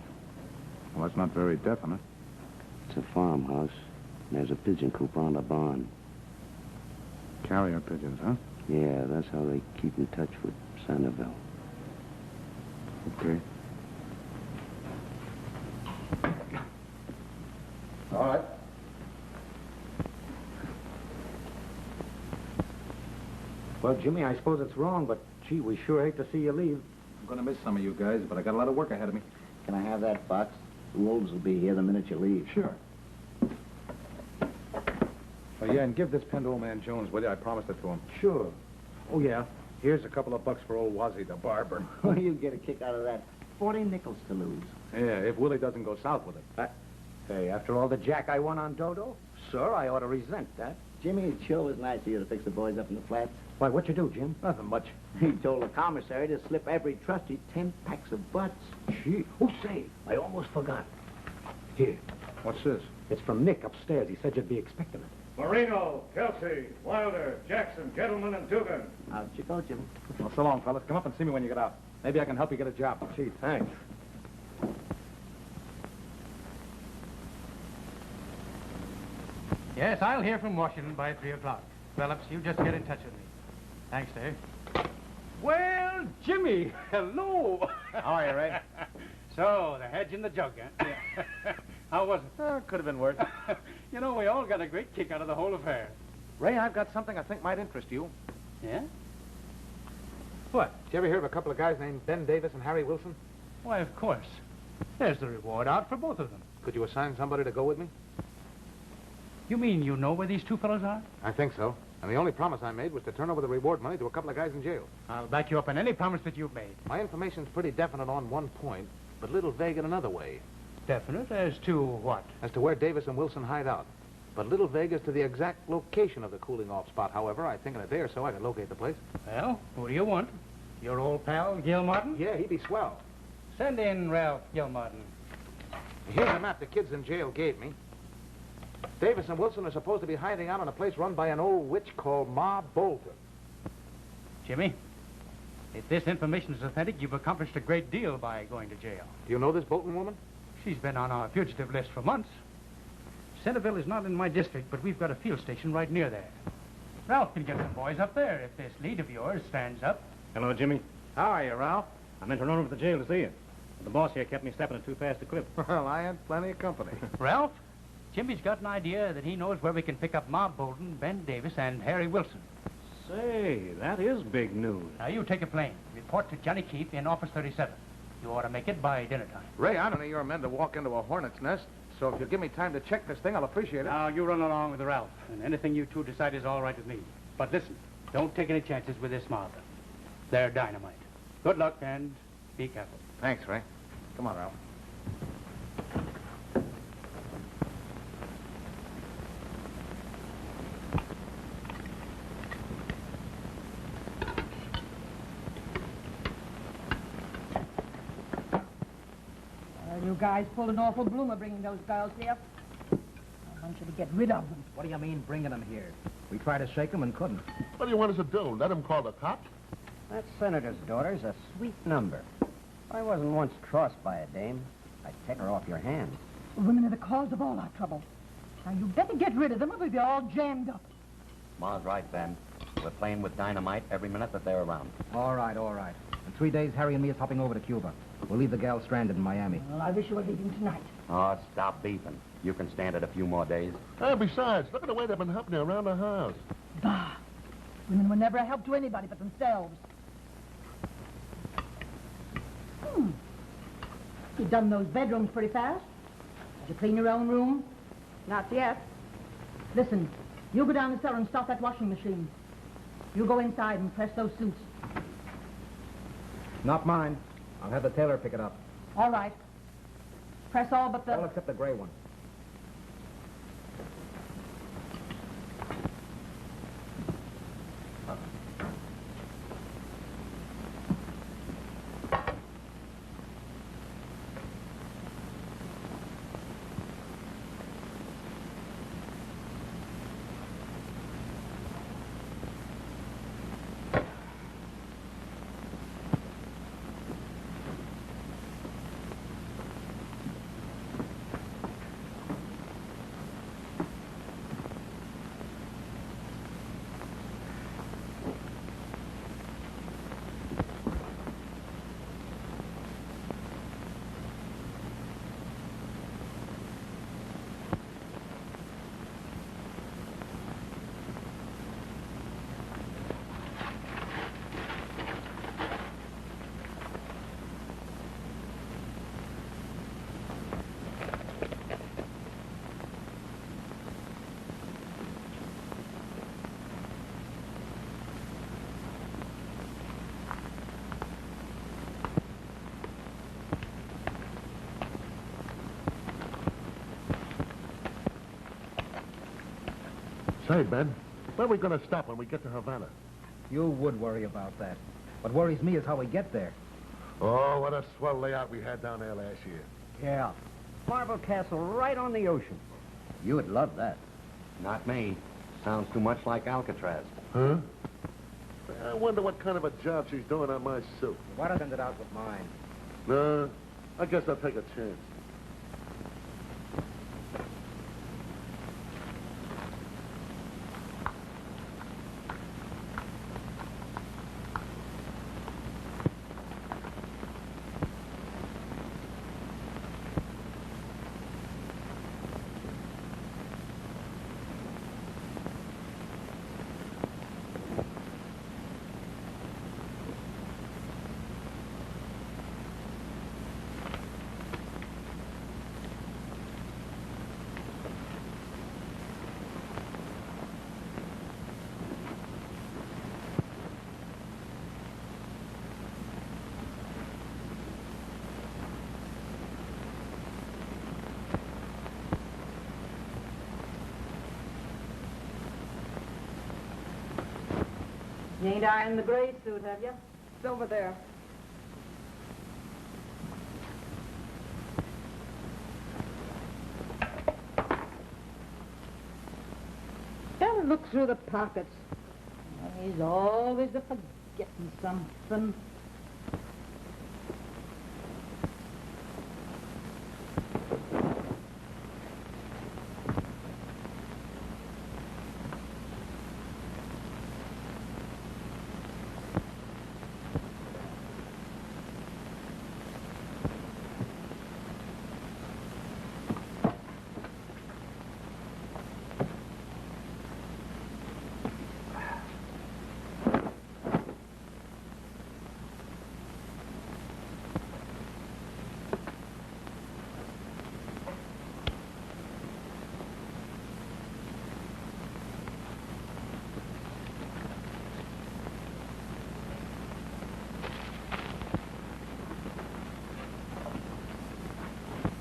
Well, that's not very definite.
It's a farmhouse, and there's a pigeon coop on the barn.
Carrier pigeons, huh?
Yeah, that's how they keep in touch with Centerville.
Okay.
All right.
Well, Jimmy, I suppose it's wrong, but gee, we sure hate to see you leave.
I'm going to miss some of you guys, but I got a lot of work ahead of me.
Can I have that box? The wolves will be here the minute you leave.
Sure. Oh, yeah, and give this pen to old man Jones, will you? I promised it to him.
Sure.
Oh, yeah. Here's a couple of bucks for old Wazzy, the barber.
Well, you get a kick out of that. 40 nickels to lose.
Yeah, if Willie doesn't go south with it.
Hey, after all the jack I won on Dodo, sir, I ought to resent that.
Jimmy, it sure was nice of you to fix the boys up in the flats.
Why, what'd you do, Jim?
Nothing much.
He told the commissary to slip every trustee 10 packs of butts.
Gee. Oh, say, I almost forgot. Here,
What's this?
it's from Nick upstairs. He said you'd be expecting it.
Marino, Kelsey, Wilder, Jackson, Gettleman, and Dugan.
Out you go, Jimmy.
Well, so long, fellas. Come up and see me when you get out. Maybe I can help you get a job.
Gee, thanks.
Yes, I'll hear from Washington by 3 o'clock. Phillips, you just get in touch with me. Thanks, Dave.
Well, Jimmy, hello.
How are you, Ray? So, the hedge and the jug, huh? Yeah. How was it?
Could have been worse.
You know, we all got a great kick out of the whole affair.
Ray, I've got something I think might interest you.
Yeah?
What? Did you ever hear of a couple of guys named Ben Davis and Harry Wilson?
Why, of course. There's the reward out for both of them.
Could you assign somebody to go with me?
You mean you know where these two fellows are?
I think so. And the only promise I made was to turn over the reward money to a couple of guys in jail.
I'll back you up on any promise that you've made.
My information's pretty definite on one point, but a little vague in another way.
Definite as to what?
As to where Davis and Wilson hide out. But a little vague as to the exact location of the cooling-off spot. However, I think in a day or so I can locate the place.
Well, who do you want? Your old pal, Gil Martin?
Yeah, he'd be swell.
Send in Ralph Gil Martin.
Here's the map the kids in jail gave me. Davis and Wilson are supposed to be hiding out in a place run by an old witch called Ma Bolton.
Jimmy, if this information is authentic, you've accomplished a great deal by going to jail.
Do you know this Bolton woman?
She's been on our fugitive list for months. Centerville is not in my district, but we've got a field station right near there. Ralph can get some boys up there if this lead of yours stands up.
Hello, Jimmy. How are you, Ralph? I meant to run over to the jail to see you. But the boss here kept me stepping at too fast a clip.
Well, I had plenty of company.
Ralph, Jimmy's got an idea that he knows where we can pick up Ma Bolton, Ben Davis, and Harry Wilson.
Say, that is big news.
Now, you take a plane. Report to Johnny Keefe in Office 37. You ought to make it by dinner time.
Ray, I don't need your men to walk into a hornet's nest. So if you'll give me time to check this thing, I'll appreciate it.
Now, you run along with Ralph, and anything you two decide is all right with me. But listen, don't take any chances with this mob. They're dynamite. Good luck, and be careful.
Thanks, Ray. Come on, Ralph.
You guys pulled an awful bloomer bringing those girls here. I want you to get rid of them.
What do you mean, bringing them here? We tried to shake them and couldn't.
What do you want us to do? Let him call the cops?
That senator's daughter's a sweet number. If I wasn't once crossed by a dame, I'd take her off your hands.
Women are the cause of all our trouble. Now, you better get rid of them or we'll be all jammed up.
Ma's right, Ben. We're playing with dynamite every minute that they're around. All right, all right. In 3 days, Harry and me is hopping over to Cuba. We'll leave the gal stranded in Miami.
Well, I wish you were leaving tonight.
Oh, stop beefing. You can stand it a few more days.
And besides, look at the way they've been helping you around the house.
Bah! Women were never a help to anybody but themselves. You've done those bedrooms pretty fast. Did you clean your own room?
Not yet.
Listen, you go down the cellar and start that washing machine. You go inside and press those suits.
Not mine. I'll have the tailor pick it up.
All right. Press all but the...
All except the gray one.
Say, Ben, where are we going to stop when we get to Havana?
You would worry about that. What worries me is how we get there.
Oh, what a swell layout we had down there last year.
Yeah. Marble Castle right on the ocean. You would love that. Not me. Sounds too much like Alcatraz.
Huh? I wonder what kind of a job she's doing on my suit.
Why not send it out with mine?
No, I guess I'll take a chance.
You ain't ironing the gray suit, have you?
It's over there.
look through the pockets. He's always a forgetting something.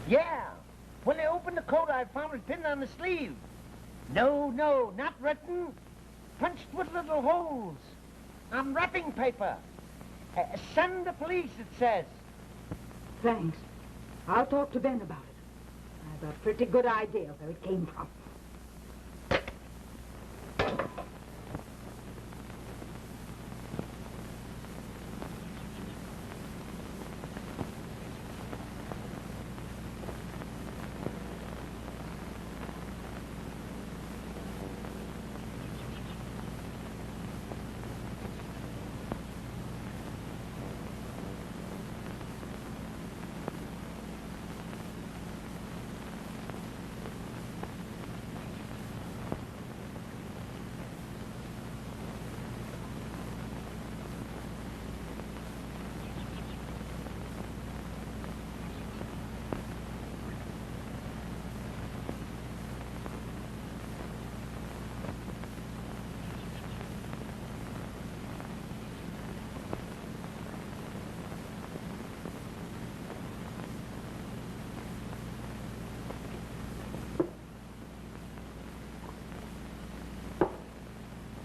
Yeah. When I opened the coat, I found it pinned on the sleeve. No, not written. Punched with little holes. On wrapping paper. Send the police, it says.
Thanks. I'll talk to Ben about it. I have a pretty good idea where it came from.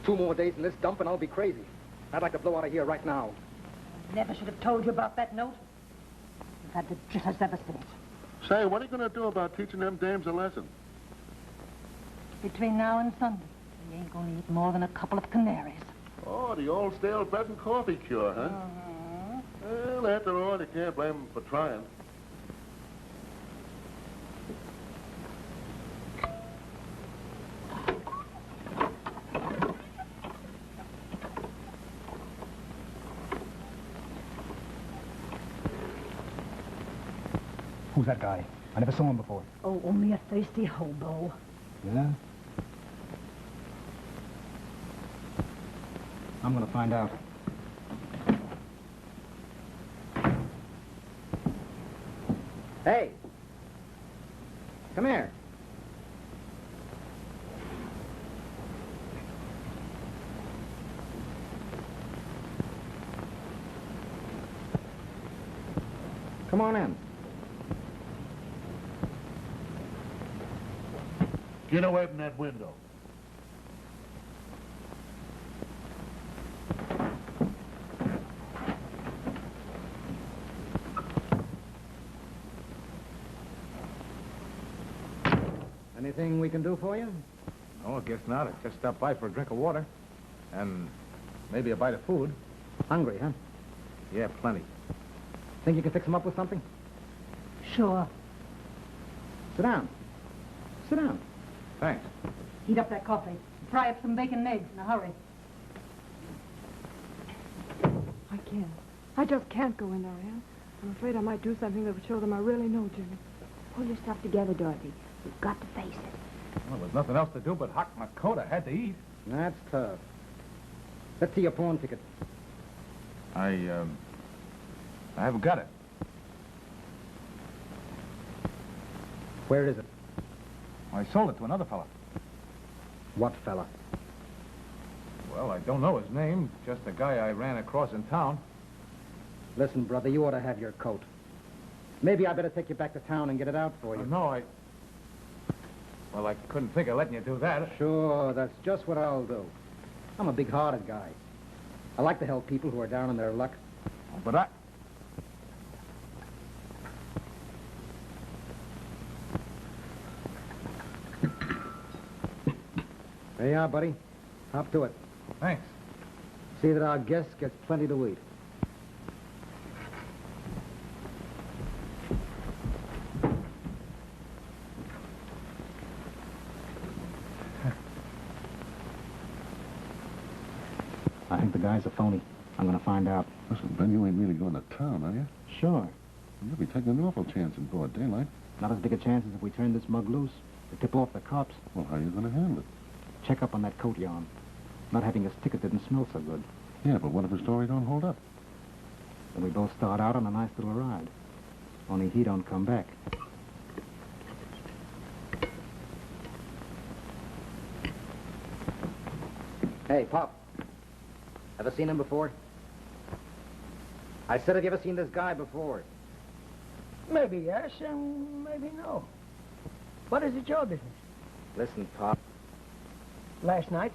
Two more days in this dump and I'll be crazy. I'd like to blow out of here right now.
Never should have told you about that note. You've had the jitters ever since.
Say, what are you going to do about teaching them dames a lesson?
Between now and Sunday, we ain't gonna eat more than a couple of canaries.
Oh, the old stale bread and coffee cure, huh? Well, after all, you can't blame them for trying.
Who's that guy? I never saw him before.
Oh, only a thirsty hobo.
Yeah? I'm gonna find out. Hey! Come here. Come on in.
Get away from that window.
Anything we can do for you?
Oh, I guess not. I just stopped by for a drink of water. And maybe a bite of food.
Hungry, huh?
Yeah, plenty.
Think you can fix him up with something?
Sure.
Sit down. Sit down.
Thanks.
Heat up that coffee. Fry up some bacon and eggs in a hurry.
I can't. I just can't go in there, Ann. I'm afraid I might do something that would show them I really know Jimmy.
Pull yourself together, Dorothy. We've got to face it.
Well, there's nothing else to do but hock my coat. I had to eat.
That's tough. Let's see your pawn ticket.
I haven't got it.
Where is it?
I sold it to another fella.
What fella?
Well, I don't know his name. Just a guy I ran across in town.
Listen, brother, you ought to have your coat. Maybe I better take you back to town and get it out for you.
No, Well, I couldn't think of letting you do that.
Sure, that's just what I'll do. I'm a big-hearted guy. I like to help people who are down on their luck.
But I...
There you are, buddy. Hop to it.
Thanks.
See that our guest gets plenty to eat. I think the guy's a phony. I'm going to find out.
Listen, Ben, you ain't really going to town, are you?
Sure.
You'll be taking an awful chance in broad daylight.
Not as big a chance as if we turn this mug loose. To tip off the cops.
Well, how are you going to handle it?
Check up on that coat yarn. Not having his ticket didn't smell so good.
Yeah, but what if the story don't hold up?
Then we both start out on a nice little ride. Only he don't come back. Hey, Pop. Ever seen him before? I said, have you ever seen this guy before?
Maybe yes, and maybe no. What is it your business?
Listen, Pop.
Last night?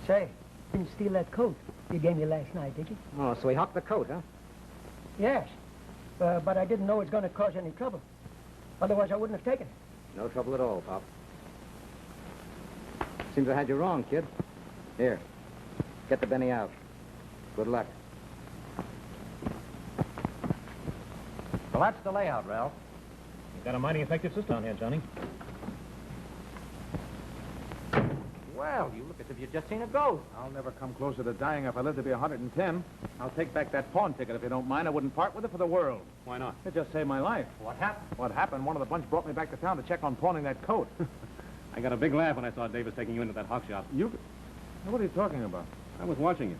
Say, you didn't steal that coat you gave me last night, did you?
Oh, so he hocked the coat, huh?
Yes. But I didn't know it was going to cause any trouble. Otherwise, I wouldn't have taken it.
No trouble at all, Pop. Seems I had you wrong, kid. Here. Get the Benny out. Good luck.
Well, that's the layout, Ralph.
You've got a mighty effective system down here, Johnny.
Well, you look as if you'd just seen a ghost. I'll never come closer to dying if I live to be 110. I'll take back that pawn ticket if you don't mind. I wouldn't part with it for the world.
Why not?
It just saved my life.
What happened?
What happened? One of the bunch brought me back to town to check on pawning that coat.
I got a big laugh when I saw Davis taking you into that hock shop.
You... What are you talking about?
I was watching you.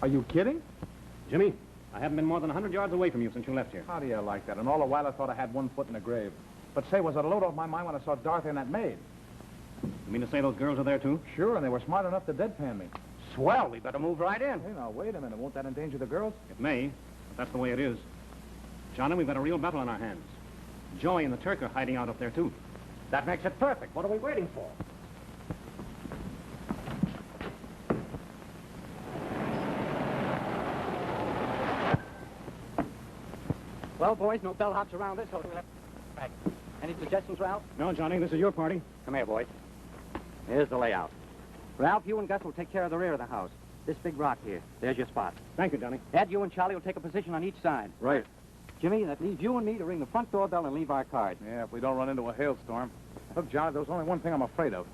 Are you kidding?
Jimmy, I haven't been more than 100 yards away from you since you left here.
How do you like that? And all the while I thought I had one foot in the grave. But say, was it a load off my mind when I saw Dorothy and that maid?
You mean to say those girls are there, too?
Sure, and they were smart enough to deadpan me.
Swell, we better move right in.
Hey, now, wait a minute. Won't that endanger the girls?
It may, but that's the way it is. Johnny, we've got a real battle on our hands. Joey and the Turk are hiding out up there, too.
That makes it perfect. What are we waiting for?
Well, boys, no bellhops around this hotel. Any suggestions, Ralph?
No, Johnny, this is your party.
Come here, boys. Here's the layout. Ralph, you and Gus will take care of the rear of the house. This big rock here. There's your spot.
Thank you, Johnny.
Ed, you and Charlie will take a position on each side.
Right.
Jimmy, that leaves you and me to ring the front doorbell and leave our card.
Yeah, if we don't run into a hailstorm. Look, Johnny, there's only one thing I'm afraid of.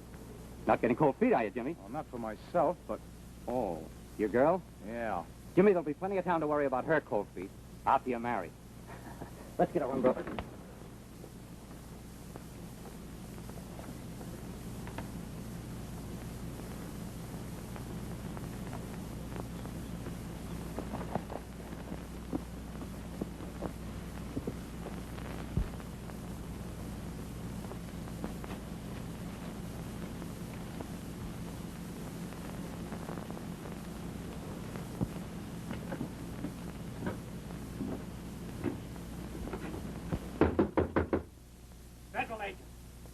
Not getting cold feet, are you, Jimmy?
Well, not for myself, but...
Oh, your girl?
Yeah.
Jimmy, there'll be plenty of time to worry about her cold feet after you're married. Let's get a run, brother.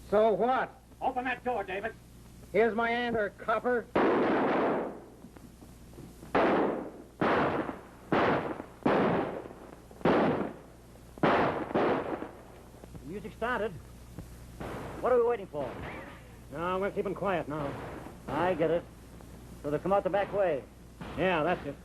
So what?
Open that door, David.
Here's my answer, copper.
The music started. What are we waiting for?
No, we're keeping quiet now.
I get it. So they come out the back way.
Yeah, that's it.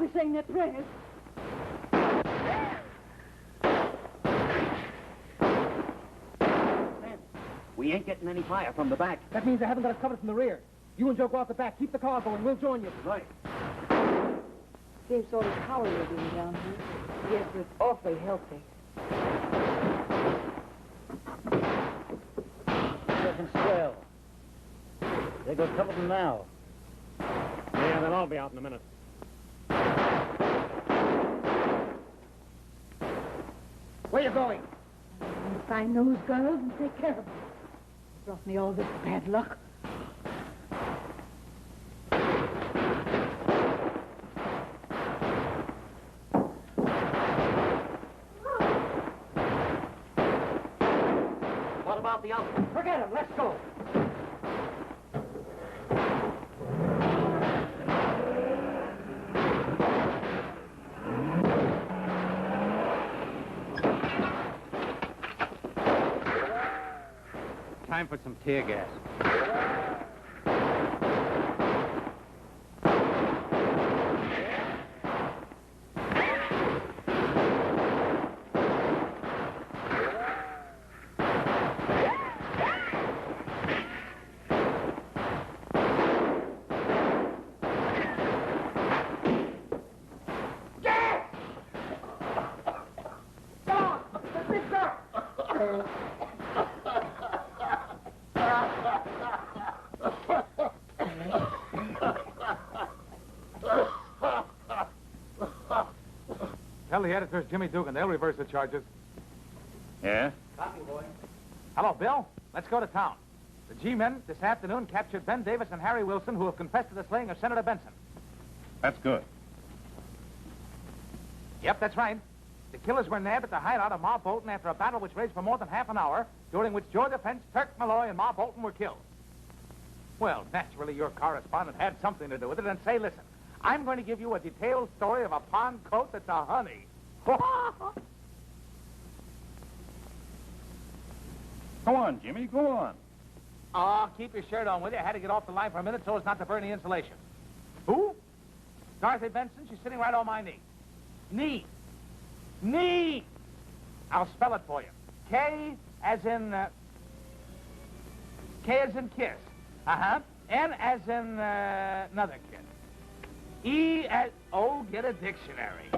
awfully saying their prayers.
We ain't getting any fire from the back.
That means they haven't got us covered from the rear. You and Joe go out the back. Keep the car going. We'll join you.
Right.
Seems sort of cowardly being down here.
Yes, but it's awfully healthy.
Looking swell. They got a couple of them now.
Yeah, they'll all be out in a minute.
Where you going?
I'm to find those girls and take care of them. Brought me all this bad luck.
What about the outfit?
Forget him. Let's go.
Time for some tear gas.
Tell the editors Jimmy Dugan. They'll reverse the charges.
Yeah?
Copy, boy. Hello, Bill. Let's go to town. The G-men this afternoon captured Ben Davis and Harry Wilson, who have confessed to the slaying of Senator Benson.
That's good.
Yep, that's right. The killers were nabbed at the hideout of Ma Bolton after a battle which raged for more than half an hour, during which Georgia Fence, Turk Malloy, and Ma Bolton were killed. Well, naturally, your correspondent had something to do with it. And say, listen, I'm going to give you a detailed story of a pond coat that's a honey.
Go on, Jimmy, go on.
Oh, keep your shirt on with you. I had to get off the line for a minute so as not to burn the insulation. Who? Dorothy Benson. She's sitting right on my knee. Knee. Knee. I'll spell it for you. K as in kiss. Uh-huh. N as in another kid. E as... Oh, get a dictionary.